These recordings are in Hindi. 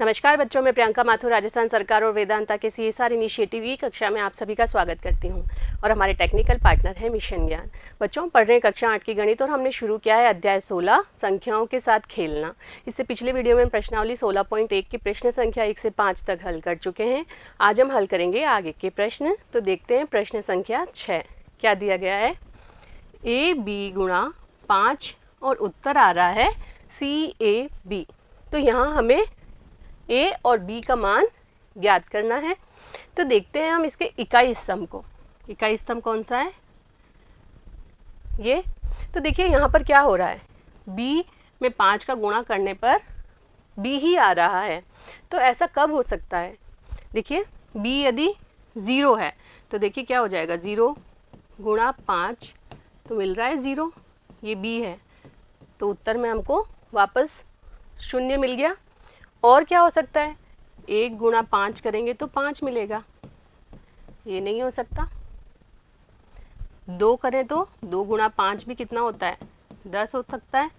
नमस्कार बच्चों, मैं प्रियंका माथुर राजस्थान सरकार और वेदांता के CSR इनिशिएटिव ई कक्षा में आप सभी का स्वागत करती हूं और हमारे टेक्निकल पार्टनर है मिशन ज्ञान। बच्चों, पढ़ रहे हैं कक्षा 8 की गणित और हमने शुरू किया है अध्याय 16 संख्याओं के साथ खेलना। इससे पिछले वीडियो में प्रश्नावली 16.1 की प्रश्न संख्या 1 से 5 तक हल कर चुके हैं। आज हम हल करेंगे आगे के प्रश्न। तो देखते हैं प्रश्न संख्या 6 क्या दिया गया है। AB गुणा 5 और उत्तर आ रहा है CAB। तो यहाँ हमें A और B का मान ज्ञात करना है। तो देखते हैं हम इसके इकाई स्तंभ को। इकाई स्तंभ कौन सा है? ये। तो देखिए यहाँ पर क्या हो रहा है, B में 5 का गुणा करने पर B ही आ रहा है। तो ऐसा कब हो सकता है? देखिए B यदि 0 है तो देखिए क्या हो जाएगा, 0 गुणा 5 तो मिल रहा है 0, ये B है। तो उत्तर में हमको वापस 0 मिल गया। और क्या हो सकता है, 1 गुणा 5 करेंगे तो 5 मिलेगा, ये नहीं हो सकता। 2 करें तो 2 गुणा 5 भी कितना होता है, 10 हो सकता है।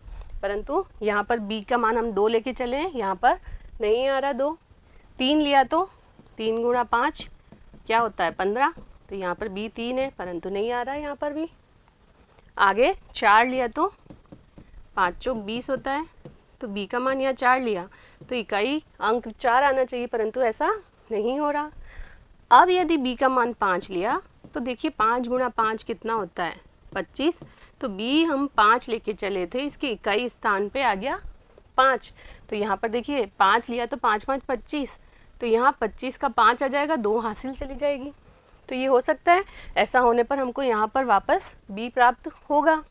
परंतु यहाँ पर B का मान हम 2 लेके चले हैं, यहाँ पर नहीं आ रहा 2। 3 लिया तो 3 गुणा 5 क्या होता है, 15। तो यहाँ पर B 3 है, परंतु नहीं आ रहा है यहाँ पर भी। आगे 4 लिया तो 5 चौक 20 होता है, तो B का मान यहाँ 4 लिया तो इकाई अंक 4 आना चाहिए, परंतु ऐसा नहीं हो रहा। अब यदि B का मान 5 लिया तो देखिए 5 गुणा 5 कितना होता है, 25। तो B हम 5 लेके चले थे, इसके इकाई स्थान पे आ गया 5। तो यहाँ पर देखिए 5 लिया तो 5 5 25, तो यहाँ 25 का 5 आ जाएगा, 2 हासिल चली जाएगी। तो ये हो सकता है। ऐसा होने पर हमको यहाँ पर वापस B प्राप्त होगा।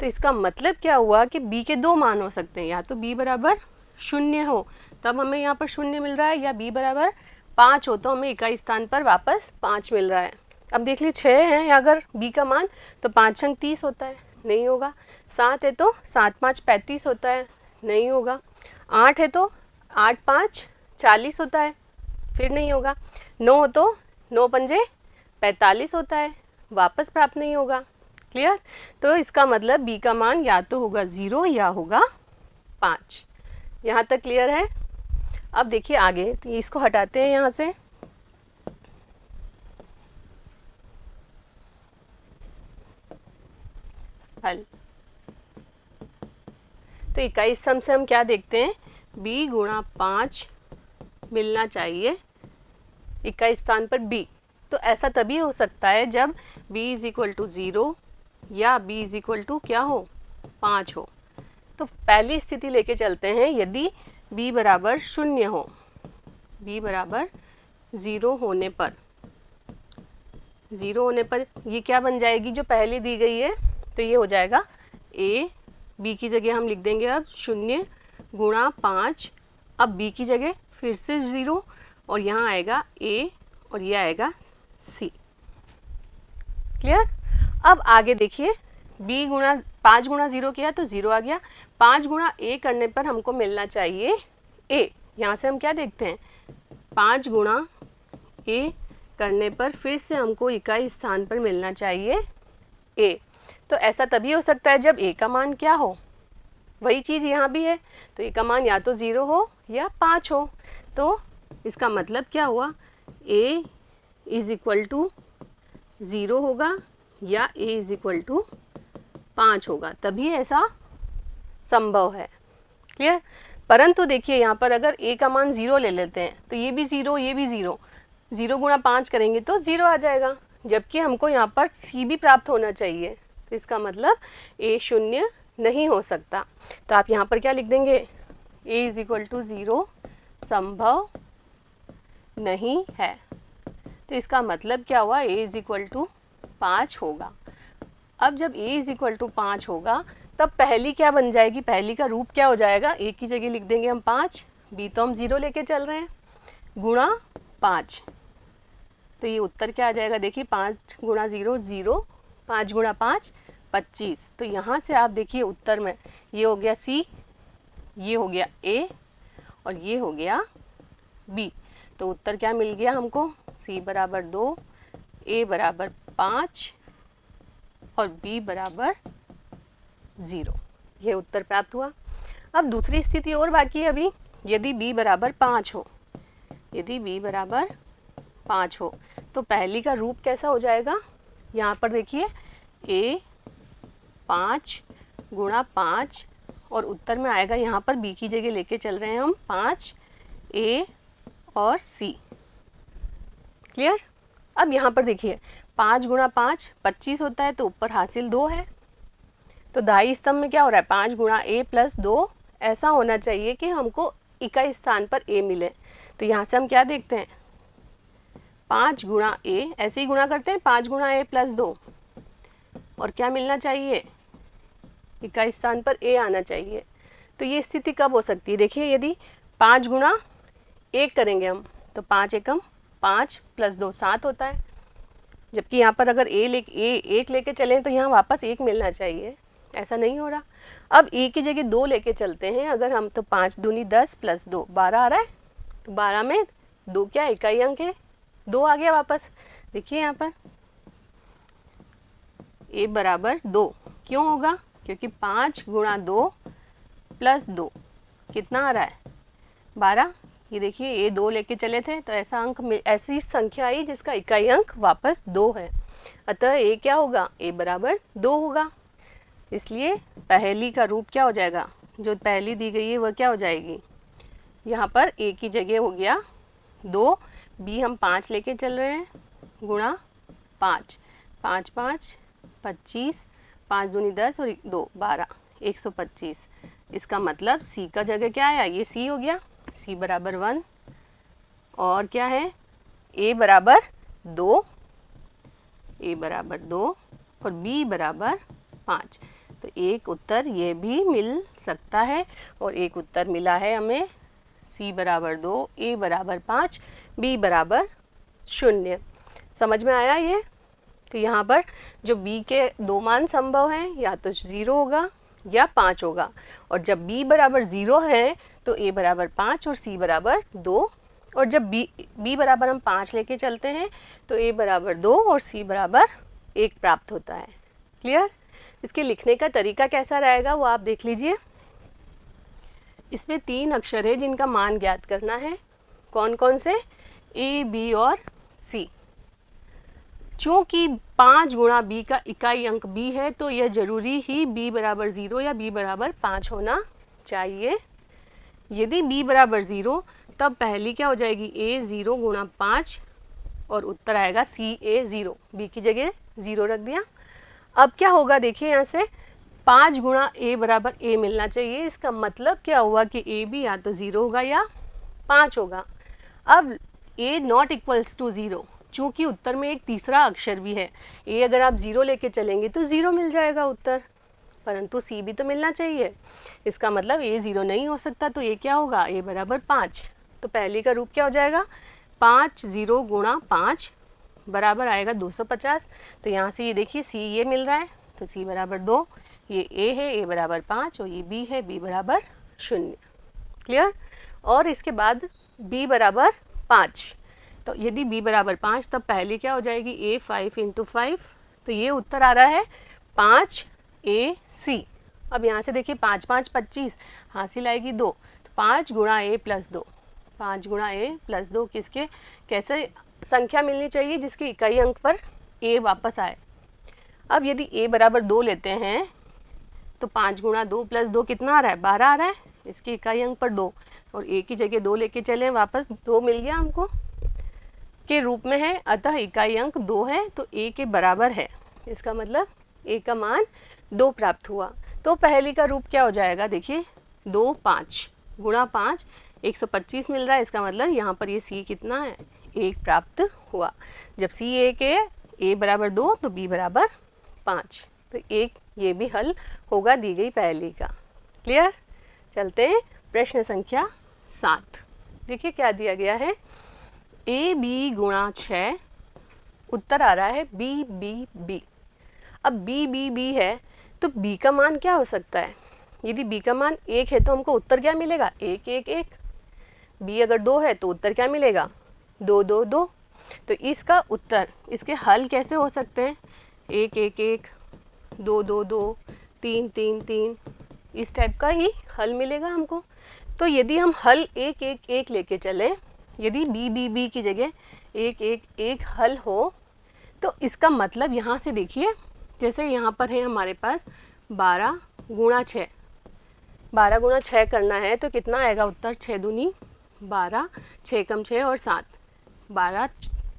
तो इसका मतलब क्या हुआ कि B के 2 मान हो सकते हैं, या तो B बराबर 0 हो तब हमें यहाँ पर 0 मिल रहा है, या B बराबर 5 हो तो हमें इकाई स्थान पर वापस 5 मिल रहा है। अब देख लीजिए 6 है अगर B का मान तो 5 छंग 30 होता है, नहीं होगा। 7 है तो 7 5 35 होता है, नहीं होगा। 8 है तो 8 5 40 होता है, फिर नहीं होगा। 9 हो तो 9 पंजे 45 होता है, वापस प्राप्त नहीं होगा। क्लियर? तो इसका मतलब B का मान या तो होगा 0 या होगा 5। यहाँ तक क्लियर है? अब देखिए आगे, तो इसको हटाते हैं यहाँ से। हल। तो इकाई स्तंभ से हम क्या देखते हैं, B गुणा 5 मिलना चाहिए इकाई स्थान पर B। तो ऐसा तभी हो सकता है जब B = 0 या B = क्या हो, 5 हो। तो पहली स्थिति लेके चलते हैं, यदि B बराबर 0 हो, B बराबर 0 होने पर, 0 होने पर ये क्या बन जाएगी जो पहले दी गई है, तो ये हो जाएगा A। B की जगह हम लिख देंगे अब 0 गुणा 5, अब B की जगह फिर से 0 और यहाँ आएगा A और ये आएगा C। क्लियर? अब आगे देखिए, B गुणा 5 गुणा 0 किया तो 0 आ गया। 5 गुणा A करने पर हमको मिलना चाहिए A। यहाँ से हम क्या देखते हैं, 5 गुणा A करने पर फिर से हमको इकाई स्थान पर मिलना चाहिए A। तो ऐसा तभी हो सकता है जब A का मान क्या हो, वही चीज़ यहाँ भी है। तो A का मान या तो 0 हो या 5 हो। तो इसका मतलब क्या हुआ, A = 0 होगा या A = 5 होगा, तभी ऐसा संभव है। क्लियर? परंतु देखिए यहाँ पर अगर A का मान 0 ले लेते हैं तो ये भी 0, ये भी 0, 0 गुणा 5 करेंगे तो 0 आ जाएगा, जबकि हमको यहाँ पर C भी प्राप्त होना चाहिए। तो इसका मतलब A 0 नहीं हो सकता। तो आप यहाँ पर क्या लिख देंगे, A = 0 संभव नहीं है। तो इसका मतलब क्या हुआ, A = 5 होगा। अब जब A = 5 होगा तब पहली क्या बन जाएगी, पहली का रूप क्या हो जाएगा, A की जगह लिख देंगे हम 5, B तो हम 0 लेके चल रहे हैं, गुणा 5। तो ये उत्तर क्या आ जाएगा, देखिए 5 गुणा 0 0, 5 गुणा 5 25। तो यहाँ से आप देखिए उत्तर में ये हो गया C, ये हो गया A और ये हो गया B। तो उत्तर क्या मिल गया हमको, C बराबर 2, A बराबर 5 और B बराबर 0। ये उत्तर प्राप्त हुआ। अब दूसरी स्थिति और बाकी है अभी। यदि b बराबर 5 हो, यदि b बराबर 5 हो तो पहली का रूप कैसा हो जाएगा, यहाँ पर देखिए a 5 गुणा 5 और उत्तर में आएगा, यहाँ पर b की जगह लेके चल रहे हैं हम 5 a और c। क्लियर। अब यहाँ पर देखिए 5 गुणा 5 25 होता है, तो ऊपर हासिल 2 है, तो दाई स्तंभ में क्या हो रहा है 5 गुणा a प्लस 2, ऐसा होना चाहिए कि हमको इकाई स्थान पर a मिले। तो यहाँ से हम क्या देखते हैं 5 गुणा a, ऐसे ही गुणा करते हैं 5 गुणा a प्लस 2, और क्या मिलना चाहिए इकाई स्थान पर a आना चाहिए। तो ये स्थिति कब हो सकती है, देखिए यदि 5 गुणा 1 करेंगे हम तो 5 एकम 5 प्लस 2 7 होता है, जबकि यहाँ पर अगर एक लेके चलें तो यहाँ वापस 1 मिलना चाहिए, ऐसा नहीं हो रहा। अब a की जगह 2 लेके चलते हैं अगर हम, तो 5 दूनी 10 प्लस 2 12 आ रहा है, तो 12 में 2 क्या इकाई अंक है, 2 आ गया वापस। देखिए यहाँ पर a बराबर 2 क्यों होगा, क्योंकि 5 गुणा 2 प्लस 2 कितना आ रहा है 12। ये देखिए a 2 लेके चले थे तो ऐसा अंक ऐसी संख्या आई जिसका इकाई अंक वापस 2 है, अतः a क्या होगा, a बराबर 2 होगा। इसलिए पहली का रूप क्या हो जाएगा, जो पहली दी गई है वह क्या हो जाएगी, यहाँ पर a की जगह हो गया 2, b हम 5 लेके चल रहे हैं गुणा 5, 5 5 25, 5 दूनी 10 और 2 12 125। इसका मतलब c का जगह क्या आया, ये c हो गया, c बराबर 1, और क्या है a बराबर 2, a बराबर 2 और b बराबर 5। तो एक उत्तर ये भी मिल सकता है, और एक उत्तर मिला है हमें c बराबर 2, a बराबर 5, b बराबर 0। समझ में आया ये। तो यहाँ पर जो b के 2 मान संभव हैं, या तो 0 होगा या 5 होगा, और जब b बराबर 0 है तो a बराबर 5 और c बराबर 2, और जब b बराबर हम 5 लेके चलते हैं तो a बराबर 2 और c बराबर 1 प्राप्त होता है। क्लियर। इसके लिखने का तरीका कैसा रहेगा वो आप देख लीजिए। इसमें 3 अक्षर है जिनका मान ज्ञात करना है, कौन कौन से, a, b और c। चूँकि 5 गुणा b का इकाई अंक b है तो यह जरूरी ही b बराबर 0 या b बराबर 5 होना चाहिए। यदि b बराबर 0 तब पहली क्या हो जाएगी, a 0 गुणा 5 और उत्तर आएगा c a 0, b की जगह 0 रख दिया। अब क्या होगा देखिए यहाँ से 5 गुणा a बराबर a मिलना चाहिए, इसका मतलब क्या हुआ कि a भी या तो 0 होगा या 5 होगा। अब a नॉट इक्वल्स टू 0, चूँकि उत्तर में एक तीसरा अक्षर भी है, a अगर आप 0 लेके चलेंगे तो 0 मिल जाएगा उत्तर, परंतु c भी तो मिलना चाहिए, इसका मतलब a 0 नहीं हो सकता, तो a क्या होगा, a बराबर 5। तो पहले का रूप क्या हो जाएगा, 5 0 गुणा 5 बराबर आएगा 250। तो यहाँ से ये देखिए c ये मिल रहा है, तो c बराबर 2, ये a है, a बराबर 5 और ये b है, b बराबर 0। क्लियर। और इसके बाद b बराबर 5, तो यदि b बराबर 5 तब पहले क्या हो जाएगी, a 5 इंटू 5, तो ये उत्तर आ रहा है 5 a c। अब यहाँ से देखिए 5 5 25 हासिल आएगी 2, तो 5 गुणा a प्लस 2, 5 गुणा a प्लस 2 किसके कैसे संख्या मिलनी चाहिए जिसके इकाई अंक पर a वापस आए। अब यदि a बराबर 2 लेते हैं तो 5 गुणा 2 प्लस 2 कितना आ रहा है, 12 आ रहा है, इसके इकाई अंक पर 2, और a की जगह 2 लेके चले वापस 2 मिल गया हमको के रूप में है, अतः इकाई अंक 2 है तो a के बराबर है, इसका मतलब a का मान 2 प्राप्त हुआ। तो पहली का रूप क्या हो जाएगा, देखिए 2 5 गुणा 5 125 मिल रहा है, इसका मतलब यहाँ पर ये c कितना है, 1 प्राप्त हुआ। जब c 1 है, a बराबर 2 तो b बराबर 5, तो 1 ये भी हल होगा दी गई पहली का। क्लियर। चलते हैं प्रश्न संख्या 7। देखिए क्या दिया गया है, a b गुणा 6, उत्तर आ रहा है b b b। अब b b b है तो b का मान क्या हो सकता है, यदि b का मान 1 है तो हमको उत्तर क्या मिलेगा, 1 1 1। b अगर 2 है तो उत्तर क्या मिलेगा, 2 2 2। तो इसका उत्तर, इसके हल कैसे हो सकते हैं, 1 1 1 2 2 2 3 3 3, इस टाइप का ही हल मिलेगा हमको। तो यदि हम हल एक एक एक लेके चलें, यदि बी बी बी की जगह एक एक एक हल हो, तो इसका मतलब यहाँ से देखिए, जैसे यहाँ पर है हमारे पास 12 गुणा 6, 12 गुणा 6 करना है तो कितना आएगा उत्तर? 6 दूनी 12, 6 कम 6 और 7, 12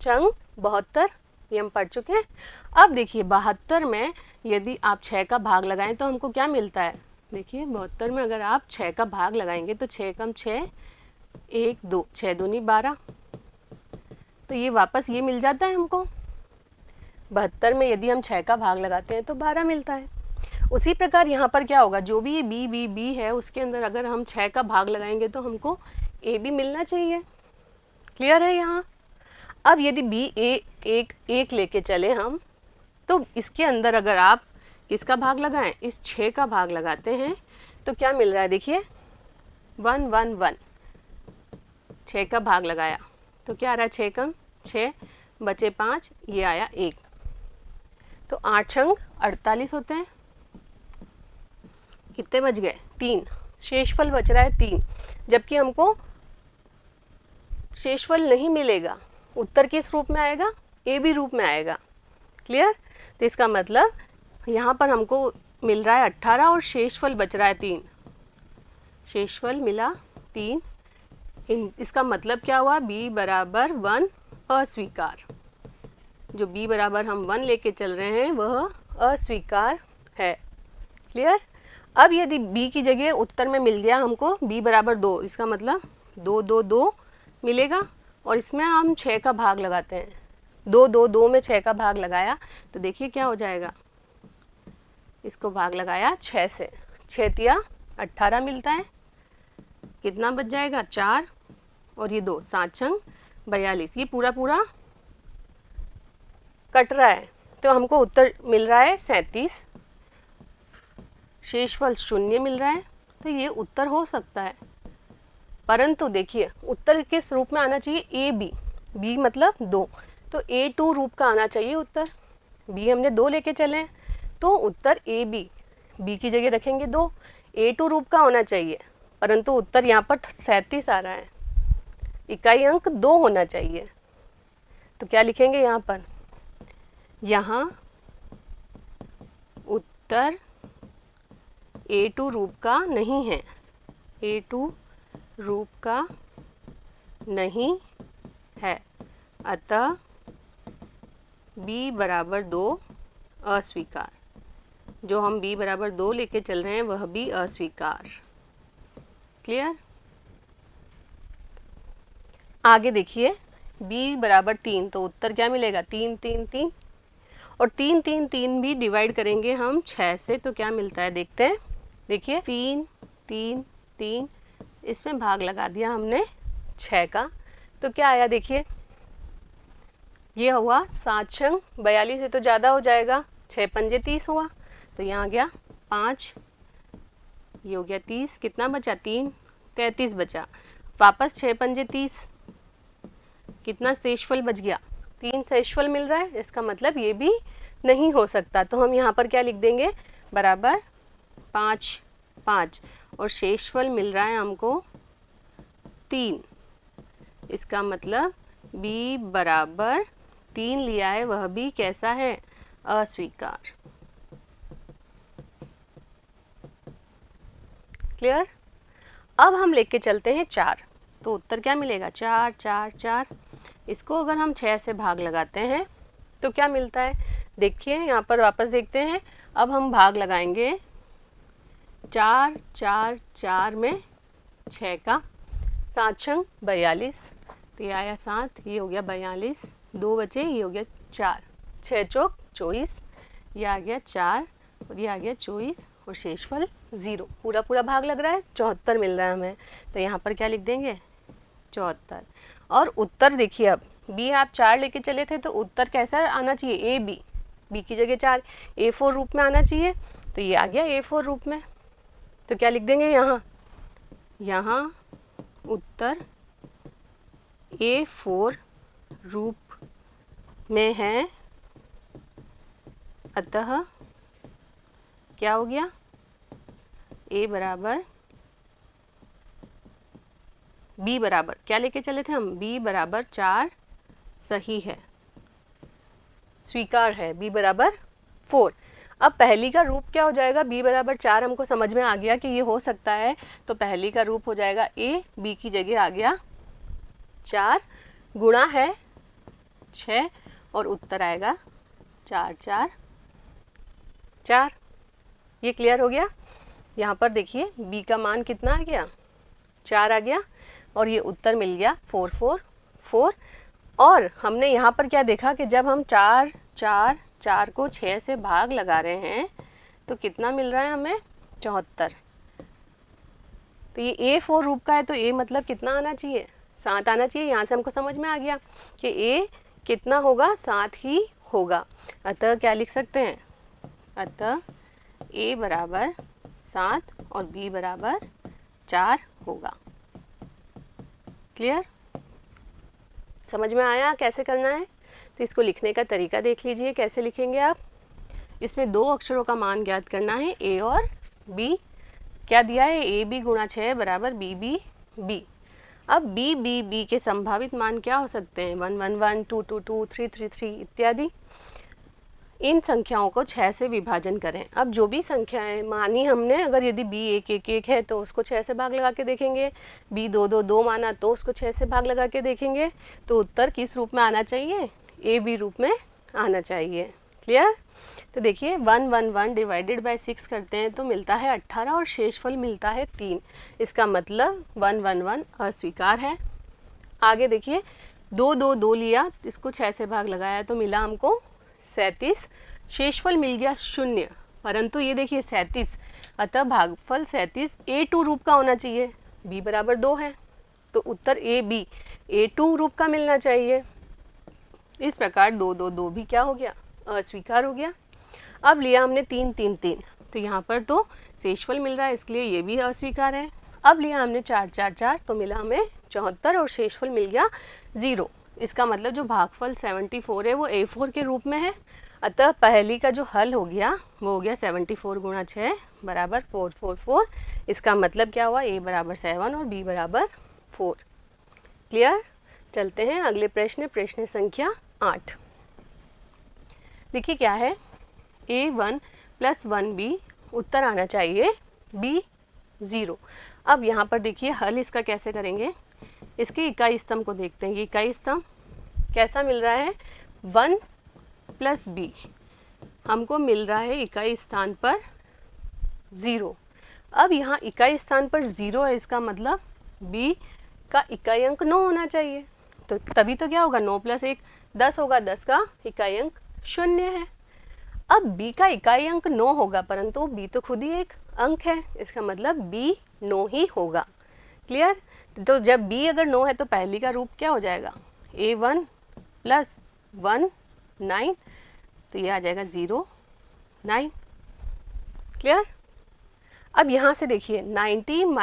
चंग 72, ये हम पढ़ चुके हैं। अब देखिए 72 में यदि आप 6 का भाग लगाएं तो हमको क्या मिलता है? देखिए 72 में अगर आप 6 का भाग लगाएंगे तो 6 कम 6 1 2, 6 दूनी 12, तो ये वापस ये मिल जाता है हमको। 72 में यदि हम 6 का भाग लगाते हैं तो 12 मिलता है। उसी प्रकार यहाँ पर क्या होगा, जो भी ये बी बी बी है उसके अंदर अगर हम 6 का भाग लगाएंगे तो हमको ए भी मिलना चाहिए। क्लियर है यहाँ? अब यदि बी ए एक एक लेके चले हम, तो इसके अंदर अगर आप किसका भाग लगाएं? इस 6 का भाग लगाते हैं तो क्या मिल रहा है? देखिए 1 1 1, 6 का भाग लगाया तो क्या आ रहा है? 6 कम 6 बचे 5, ये आया 1, तो 8 छंग 48 होते हैं। कितने बच गए? 3, शेषफल बच रहा है 3, जबकि हमको शेषफल नहीं मिलेगा। उत्तर किस रूप में आएगा? ए बी रूप में आएगा। क्लियर? तो इसका मतलब यहाँ पर हमको मिल रहा है 18 और शेषफल बच रहा है 3, शेषफल मिला 3। इसका मतलब क्या हुआ? b बराबर 1 अस्वीकार। जो b बराबर हम 1 लेके चल रहे हैं वह अस्वीकार है। क्लियर? अब यदि b की जगह उत्तर में मिल गया हमको b बराबर 2, इसका मतलब 2 2 2 मिलेगा, और इसमें हम 6 का भाग लगाते हैं, 2 2 2 में 6 का भाग लगाया तो देखिए क्या हो जाएगा, इसको भाग लगाया 6 से, 6 तिया 18 मिलता है। कितना बच जाएगा? 4 और ये 2, 7 छंग 42, ये पूरा पूरा कट रहा है तो हमको उत्तर मिल रहा है 37, शेषफल 0 मिल रहा है। तो ये उत्तर हो सकता है, परंतु देखिए उत्तर किस रूप में आना चाहिए? ए बी, बी मतलब 2, तो A2 रूप का आना चाहिए उत्तर। बी हमने 2 लेके चले हैं तो उत्तर ए बी, बी की जगह रखेंगे 2, A2 रूप का होना चाहिए, परंतु उत्तर यहाँ पर 37 आ रहा है, इकाई अंक 2 होना चाहिए। तो क्या लिखेंगे यहाँ पर? यहाँ उत्तर A2 रूप का नहीं है, A2 रूप का नहीं है, अतः b बराबर 2 अस्वीकार। जो हम b बराबर 2 लेके चल रहे हैं वह भी अस्वीकार। क्लियर? आगे देखिए b बराबर 3, तो उत्तर क्या मिलेगा? 3 3 3, और 3 3 3 भी डिवाइड करेंगे हम 6 से तो क्या मिलता है देखते हैं। देखिए 3 3 3, इसमें भाग लगा दिया हमने 6 का, तो क्या आया? देखिए ये हुआ 7 छंग 42, से तो ज़्यादा हो जाएगा, 6 पंजे 30 हुआ, तो यहाँ आ गया 5, ये हो गया 30, कितना बचा? 3, 33 बचा, वापस 6 पंजे 30, कितना शेषफल बच गया? 3 शेषफल मिल रहा है, इसका मतलब ये भी नहीं हो सकता। तो हम यहाँ पर क्या लिख देंगे? बराबर 5 5, और शेषफल मिल रहा है हमको 3, इसका मतलब b बराबर 3 लिया है, वह भी कैसा है? अस्वीकार। क्लियर? अब हम लेके चलते हैं 4, तो उत्तर क्या मिलेगा? 4 4 4, इसको अगर हम 6 से भाग लगाते हैं तो क्या मिलता है? देखिए यहाँ पर वापस देखते हैं, अब हम भाग लगाएंगे 4 4 4 में 6 का, 7 छंग 42, तो ये आया 7, ये हो गया 42, 2 बचे, ये हो गया 4, 6 चौक 24, ये आ गया 4 और ये आ गया 24, और शेषफल 0, पूरा पूरा भाग लग रहा है, 74 मिल रहा है हमें, तो यहाँ पर क्या लिख देंगे? 74। और उत्तर देखिए, अब बी आप 4 लेके चले थे तो उत्तर कैसा आना चाहिए? ए बी, बी की जगह 4, A4 रूप में आना चाहिए, तो ये आ गया A4 रूप में। तो क्या लिख देंगे यहाँ? यहाँ उत्तर A4 रूप में है, अतः क्या हो गया? A बराबर b बराबर क्या लेके चले थे हम, b बराबर 4 सही है, स्वीकार है, b बराबर 4। अब पहली का रूप क्या हो जाएगा, b बराबर 4 हमको समझ में आ गया कि ये हो सकता है, तो पहली का रूप हो जाएगा a, b की जगह आ गया 4, गुणा है 6 और उत्तर आएगा 4 4 4। ये क्लियर हो गया। यहाँ पर देखिए b का मान कितना आ गया, 4 आ गया और ये उत्तर मिल गया 4 4 4। और हमने यहाँ पर क्या देखा कि जब हम 4 4 4 को 6 से भाग लगा रहे हैं तो कितना मिल रहा है हमें, 74। तो ये A4 रूप का है, तो A मतलब कितना आना चाहिए, 7 आना चाहिए। यहाँ से हमको समझ में आ गया कि A कितना होगा, 7 ही होगा। अतः क्या लिख सकते हैं, अतः A बराबर 7 और B बराबर 4 होगा। क्लियर, समझ में आया कैसे करना है। तो इसको लिखने का तरीका देख लीजिए, कैसे लिखेंगे आप। इसमें 2 अक्षरों का मान ज्ञात करना है, A और B। क्या दिया है, AB गुणा 6 बराबर BB B। अब BB के संभावित मान क्या हो सकते हैं, 1 1 1 2 2 2 3 3 3 इत्यादि। इन संख्याओं को 6 से विभाजन करें। अब जो भी संख्याएं मानी हमने, अगर यदि B 1 1 1 है तो उसको 6 से भाग लगा के देखेंगे, B 2 2 2 माना तो उसको 6 से भाग लगा के देखेंगे, तो उत्तर किस रूप में आना चाहिए, AB रूप में आना चाहिए। क्लियर। तो देखिए 1 1 1 डिवाइडेड बाय 6 करते हैं तो मिलता है 18 और शेषफल मिलता है 3। इसका मतलब 1 1 1 अस्वीकार है। आगे देखिए 2 2 2 लिया, इसको 6 से भाग लगाया तो मिला हमको 37, शेषफल मिल गया 0। परंतु ये देखिए 37, अतः भागफल 37 A2 रूप का होना चाहिए, B बराबर 2 है, तो उत्तर AB A2 रूप का मिलना चाहिए। इस प्रकार 2 2 2 भी क्या हो गया, अस्वीकार हो गया। अब लिया हमने 3 3 3, तो यहाँ पर तो शेषफल मिल रहा है, इसलिए ये भी अस्वीकार है। अब लिया हमने 4 4 4, तो मिला हमें 74 और शेषफल मिल गया 0। इसका मतलब जो भागफल 74 है वो A4 के रूप में है। अतः पहली का जो हल हो गया वो हो गया 74 गुणा 6 बराबर 444। इसका मतलब क्या हुआ, A बराबर 7 और B बराबर 4। क्लियर। चलते हैं अगले प्रश्न, प्रश्न संख्या 8। देखिए क्या है, A1 + 1B, उत्तर आना चाहिए B 0। अब यहाँ पर देखिए हल इसका कैसे करेंगे, इसके इकाई स्तंभ को देखते हैं। ये इकाई स्तंभ कैसा मिल रहा है, 1 + B, हमको मिल रहा है इकाई स्थान पर 0। अब यहाँ इकाई स्थान पर 0 है, इसका मतलब B का इकाई अंक 9 होना चाहिए। तो तभी तो क्या होगा, 9 + 1 10 होगा, 10 का इकाई अंक 0 है। अब B का इकाई अंक 9 होगा, परंतु B तो खुद ही एक अंक है, इसका मतलब B 9 ही होगा। क्लियर। तो जब B अगर 9 है तो पहली का रूप क्या हो जाएगा, A1 + 1 9, तो ये आ जाएगा 0 9। क्लियर। अब यहाँ से देखिए 90 -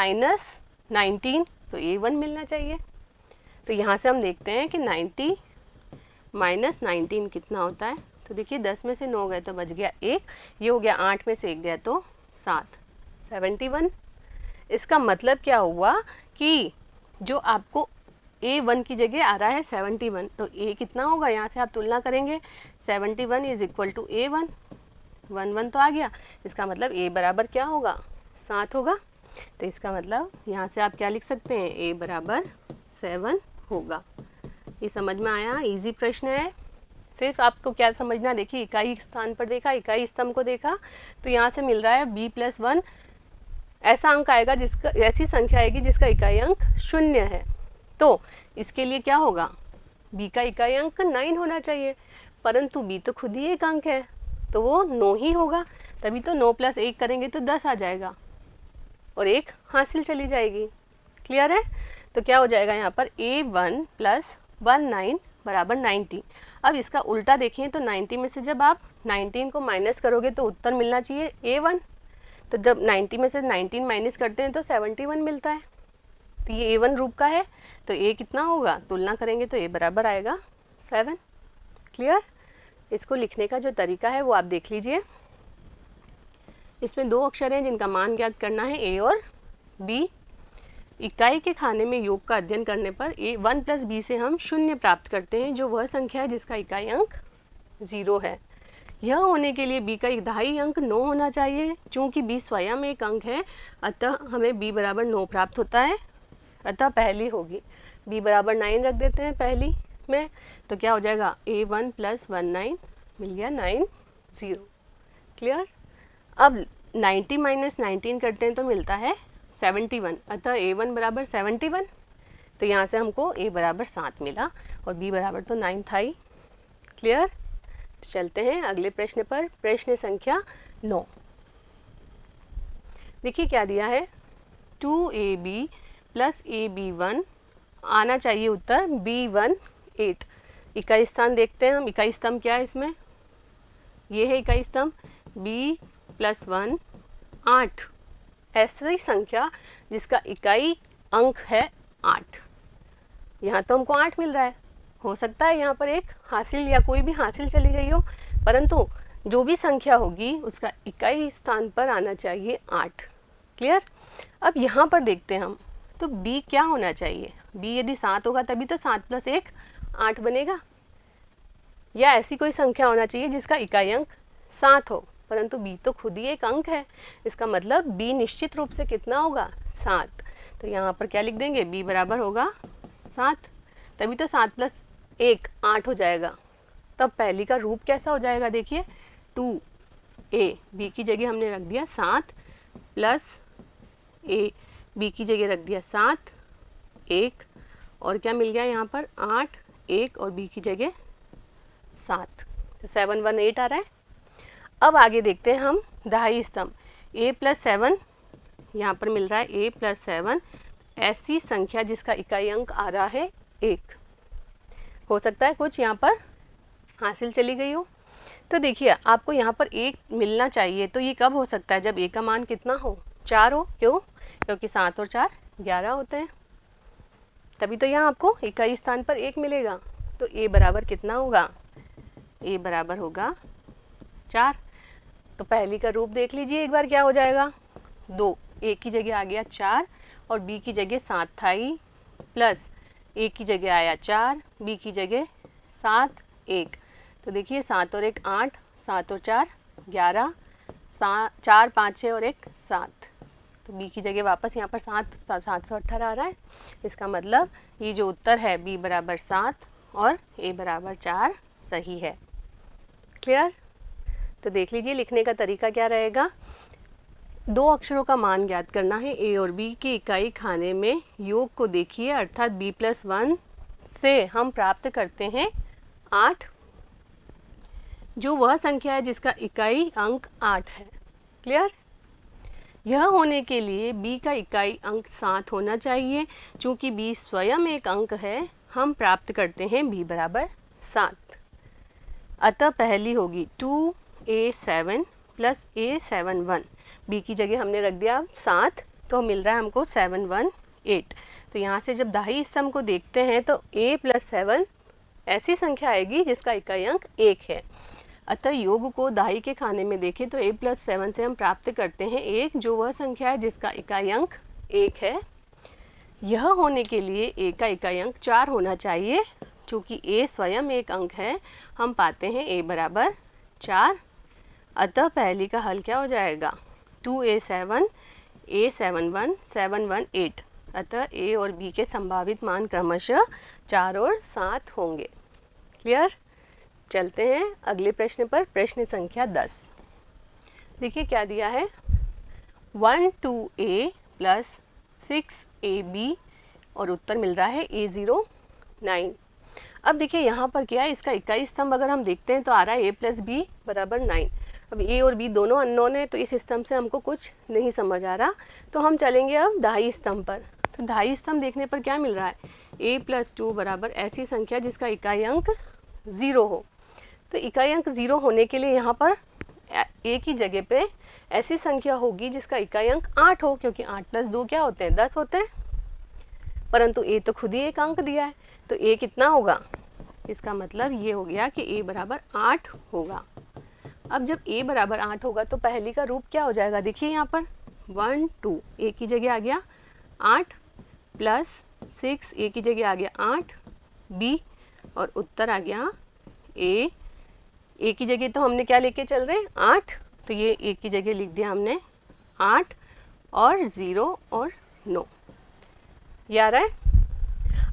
19, तो A1 मिलना चाहिए। तो यहाँ से हम देखते हैं कि 90 - 19 कितना होता है। तो देखिए 10 में से 9 गए तो बच गया 1, ये हो गया 8 में से 1 गया तो 7, 71। इसका मतलब क्या हुआ कि जो आपको A1 की जगह आ रहा है 71, तो A कितना होगा, यहाँ से आप तुलना करेंगे, 71 = A1, 1 1 तो आ गया। इसका मतलब A बराबर क्या होगा, 7 होगा। तो इसका मतलब यहाँ से आप क्या लिख सकते हैं, A बराबर 7 होगा। ये समझ में आया, इजी प्रश्न है। सिर्फ आपको क्या समझना, देखिए इकाई स्थान पर देखा, इकाई स्तंभ को देखा, तो यहाँ से मिल रहा है B + 1 ऐसा अंक आएगा जिसका, ऐसी संख्या आएगी जिसका इकाई अंक 0 है। तो इसके लिए क्या होगा, B का इकाई अंक 9 होना चाहिए, परंतु B तो खुद ही एक अंक है, तो वो 9 ही होगा। तभी तो 9 + 1 करेंगे तो 10 आ जाएगा और 1 हासिल चली जाएगी। क्लियर है। तो क्या हो जाएगा यहाँ पर, A1 + 19 बराबर 90। अब इसका उल्टा देखिए तो 90 में से जब आप 19 को माइनस करोगे तो उत्तर मिलना चाहिए A1। तो जब 90 में से 19 माइनस करते हैं तो 71 मिलता है। तो ये A1 रूप का है, तो A कितना होगा, तुलना करेंगे तो A बराबर आएगा 7। क्लियर। इसको लिखने का जो तरीका है वो आप देख लीजिए। इसमें 2 अक्षर हैं जिनका मान ज्ञात करना है, A और B। इकाई के खाने में योग का अध्ययन करने पर a1 प्लस बी से हम 0 प्राप्त करते हैं, जो वह संख्या है जिसका इकाई अंक 0 है। यह होने के लिए b का इकाई अंक 9 होना चाहिए। चूँकि b स्वयं एक अंक है, अतः हमें b बराबर 9 प्राप्त होता है। अतः पहली होगी, b बराबर 9 रख देते हैं पहली में, तो क्या हो जाएगा a1 प्लस 19 मिल गया 9 0। क्लियर। अब 90 माइनस 19 करते हैं तो मिलता है 71, अतः a1 बराबर 71। तो यहाँ से हमको a बराबर 7 मिला और b बराबर तो 9 था ही। क्लियर। चलते हैं अगले प्रश्न पर, प्रश्न संख्या 9। देखिए क्या दिया है, 2ab प्लस ab1 आना चाहिए उत्तर b1 8। इकाई स्थान देखते हैं हम, इकाई स्तंभ क्या है इसमें, ये है इकाई स्तंभ b प्लस 1 8, ऐसी संख्या जिसका इकाई अंक है 8। यहाँ तो हमको 8 मिल रहा है, हो सकता है यहाँ पर एक हासिल या कोई भी हासिल चली गई हो, परंतु जो भी संख्या होगी उसका इकाई स्थान पर आना चाहिए 8। क्लियर। अब यहाँ पर देखते हैं हम, तो b क्या होना चाहिए, b यदि 7 होगा तभी तो 7 प्लस 1 8 बनेगा, या ऐसी कोई संख्या होना चाहिए जिसका इकाई अंक 7 हो, परंतु b तो खुद ही एक अंक है, इसका मतलब b निश्चित रूप से कितना होगा 7। तो यहाँ पर क्या लिख देंगे, b बराबर होगा 7, तभी तो 7 प्लस 1 8 हो जाएगा। तब पहली का रूप कैसा हो जाएगा, देखिए 2a, b की जगह हमने रख दिया 7 प्लस a, b की जगह रख दिया 7 1, और क्या मिल गया यहाँ पर 8 1 और b की जगह 7, तो 7 1 8 आ रहा है। अब आगे देखते हैं हम दहाई स्तंभ, a प्लस 7 यहाँ पर मिल रहा है a प्लस 7, ऐसी संख्या जिसका इकाई अंक आ रहा है 1। हो सकता है कुछ यहाँ पर हासिल चली गई हो। तो देखिए आपको यहाँ पर 1 मिलना चाहिए, तो ये कब हो सकता है, जब a का मान कितना हो 4 हो। क्यों, क्योंकि 7 और 4 11 होते हैं, तभी तो यहाँ आपको इकाई स्थान पर 1 मिलेगा। तो a बराबर कितना होगा, a बराबर होगा 4। तो पहली का रूप देख लीजिए एक बार, क्या हो जाएगा 2, a की जगह आ गया 4 और b की जगह 7 था ही, प्लस a की जगह आया 4, b की जगह 7 1। तो देखिए 7 और 1 8, 7 और 4 11, 4 5 6 और 1 7, तो b की जगह वापस यहाँ पर 718 आ रहा है। इसका मतलब ये जो उत्तर है b बराबर 7 और a बराबर 4 सही है। क्लियर। तो देख लीजिए लिखने का तरीका क्या रहेगा, 2 अक्षरों का मान ज्ञात करना है, a और b की इकाई खाने में योग को देखिए, अर्थात b प्लस 1 से हम प्राप्त करते हैं 8, जो वह संख्या है जिसका इकाई अंक 8 है। क्लियर। यह होने के लिए b का इकाई अंक 7 होना चाहिए। चूँकि b स्वयं एक अंक है, हम प्राप्त करते हैं b बराबर 7। अतः पहली होगी 2a7 प्लस a71, b की जगह हमने रख दिया 7, तो मिल रहा है हमको 7 1 8। तो यहाँ से जब दहाई स्तंभ को देखते हैं तो a प्लस 7 ऐसी संख्या आएगी जिसका इकाई अंक 1 है। अतः योग को दहाई के खाने में देखें तो a प्लस 7 से हम प्राप्त करते हैं 1, जो वह संख्या है जिसका इकाई अंक 1 है। यह होने के लिए a का इकाई अंक 4 होना चाहिए। चूँकि a स्वयं एक अंक है, हम पाते हैं a बराबर 4। अतः पहली का हल क्या हो जाएगा, 2a7 a71 7 1 8। अतः a और b के संभावित मान क्रमशः 4 और 7 होंगे। क्लियर। चलते हैं अगले प्रश्न पर, प्रश्न संख्या 10। देखिए क्या दिया है, 12a प्लस 6ab और उत्तर मिल रहा है a0 9। अब देखिए यहाँ पर क्या है, इसका इकाई स्तंभ अगर हम देखते हैं तो आ रहा है a प्लस b बराबर 9। अब a और b दोनों अननोन है, तो इस स्तंभ से हमको कुछ नहीं समझ आ रहा, तो हम चलेंगे अब दहाई स्तंभ पर। तो दहाई स्तंभ देखने पर क्या मिल रहा है, a प्लस 2 बराबर ऐसी संख्या जिसका इकाई अंक 0 हो। तो इकाई अंक 0 होने के लिए यहाँ पर a की जगह पे ऐसी संख्या होगी जिसका इकाई अंक 8 हो, क्योंकि 8 प्लस 2 क्या होते हैं 10 होते हैं, परंतु a तो खुद ही एक अंक दिया है, तो a कितना होगा, इसका मतलब ये हो गया कि a बराबर 8 होगा। अब जब a बराबर 8 होगा तो पहली का रूप क्या हो जाएगा, देखिए यहाँ पर 1 2, a की जगह आ गया 8 प्लस 6, ए की जगह आ गया 8, बी और उत्तर आ गया ए। ए की जगह तो हमने क्या लेके चल रहे हैं 8, तो ये ए की जगह लिख दिया हमने 8 और 0 और 9। ये आ रहा है।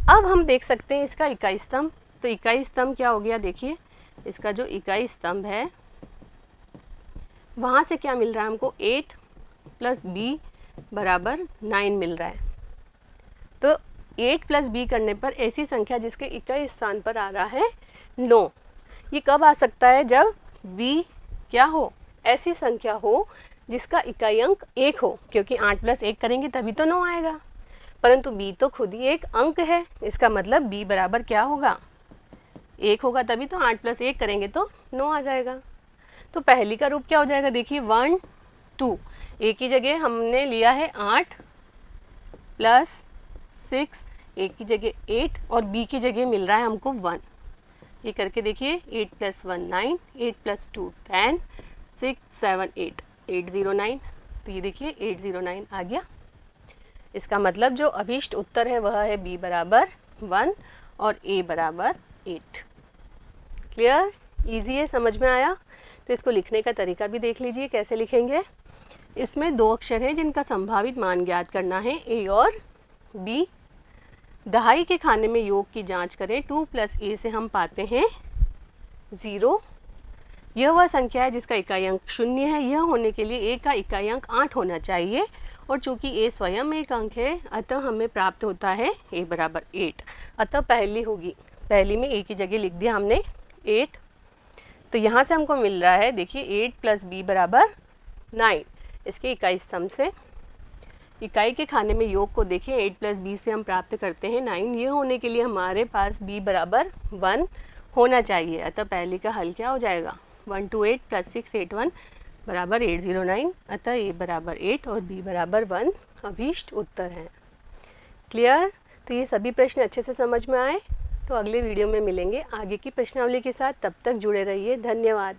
अब हम देख सकते हैं इसका इकाई स्तंभ। तो इकाई स्तंभ क्या हो गया, देखिए इसका जो इकाई स्तंभ है वहाँ से क्या मिल रहा है हमको 8 प्लस बी बराबर 9 मिल रहा है। तो 8 प्लस बी करने पर ऐसी संख्या जिसके इकाई स्थान पर आ रहा है 9। ये कब आ सकता है, जब b क्या हो, ऐसी संख्या हो जिसका इकाई अंक 1 हो, क्योंकि 8 प्लस 1 करेंगे तभी तो 9 आएगा। परंतु b तो खुद ही एक अंक है, इसका मतलब b बराबर क्या होगा 1 होगा, तभी तो 8 प्लस 1 करेंगे तो 9 आ जाएगा। तो पहली का रूप क्या हो जाएगा, देखिए 1 2, ए की जगह हमने लिया है 8 प्लस 6, ए की जगह 8 और बी की जगह मिल रहा है हमको 1। ये करके देखिए 8 प्लस 1 9, 8 प्लस 2 10, 6 7 8 809। तो ये देखिए 809 आ गया। इसका मतलब जो अभीष्ट उत्तर है वह है b बराबर 1 और a बराबर 8। क्लियर, इजी है, समझ में आया। तो इसको लिखने का तरीका भी देख लीजिए कैसे लिखेंगे। इसमें 2 अक्षर हैं जिनका संभावित मान ज्ञात करना है, a और b। दहाई के खाने में योग की जांच करें, 2 प्लस a से हम पाते हैं 0। यह वह संख्या है जिसका इकाई अंक 0 है। यह होने के लिए a का इकाई अंक 8 होना चाहिए और चूंकि a स्वयं एक अंक है अतः हमें प्राप्त होता है a बराबर 8। अतः पहली होगी, पहली में a की जगह लिख दिया हमने 8। तो यहाँ से हमको मिल रहा है, देखिए 8 प्लस b बराबर 9। इसके इकाई स्तंभ से इकाई के खाने में योग को देखें, 8 प्लस b से हम प्राप्त करते हैं 9। ये होने के लिए हमारे पास b बराबर 1 होना चाहिए। अतः पहली का हल क्या हो जाएगा, 1 2 8 प्लस 6 8 1 बराबर 809। अतः a बराबर 8 और b बराबर 1 अभीष्ट उत्तर हैं। क्लियर। तो ये सभी प्रश्न अच्छे से समझ में आए। तो अगले वीडियो में मिलेंगे आगे की प्रश्नावली के साथ, तब तक जुड़े रहिए। धन्यवाद।